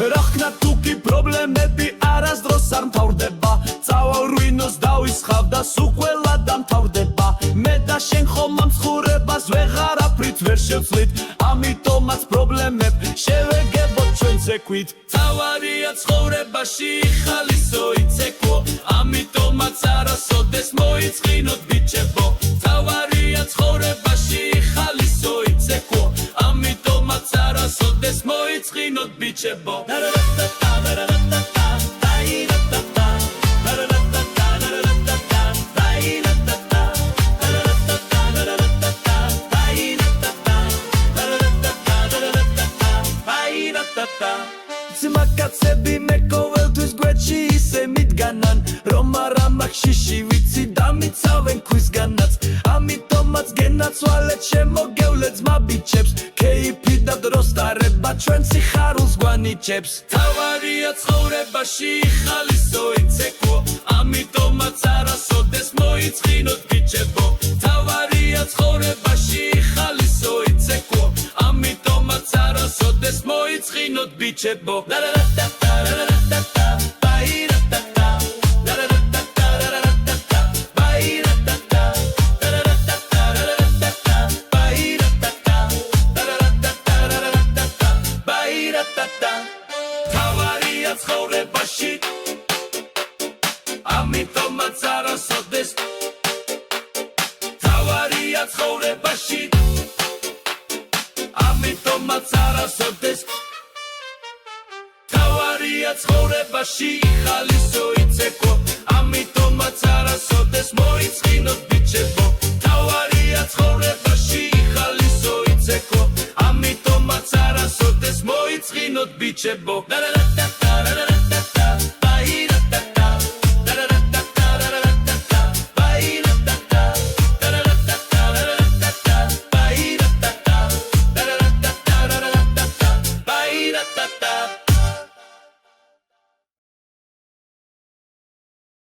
Rakhna tuki problemebi arasdros ar mtavrdeba Tsaval ruinos davisxavda suqvela damtavrdeba Me da shen ხომ ამცხურებას ვეღარაფრით ვერ შევცვლით ამიტომაც პრობლემებ შევეგებოთ ჩვენც ექვით Tsavarია ცხოვრებაში ხალისო იცეკვო ამიტომაც არასოდეს მოიწყინოთ ბიჭებო Tsavarია ცხოვრებაში ხალისო იცეკვო ამიტომაც არასოდეს მოიწყინოთ ბიჭებო Makatsebi me koveltus gwetshi ise mitganan Rom ara makshishi vitsi damitsavენ ქვისგანაც ამიტომაც გენაცვალეთ შემოგევლეთ ძმა ბიჭებს Keipi da dros dareba ჩვენ სიხარულს გვანიჭებს Tsavarია ცხოვრებაში ხალისო იცეკვო ამიტომაც არასოდეს მოიწყინოთ ბიჭებო Tsavarია ცხოვრებაში ხალისო იცეკვო ამიტომაც არასოდეს მოიწყინოთ ბიჭებო Tsavarია ცხოვრებაში ამიტომაც არასოდეს Tsavarია ცხოვრებაში ამიტომაც არასოდეს Tsavarია ცხოვრებაში ხალისო იცეკვო ამიტომაც არასოდეს მოიწყინოთ ბიჭებო Tsavarია ცხოვრებაში ხალისო იცეკვო ამიტომაც არასოდეს მოიწყინოთ ბიჭებო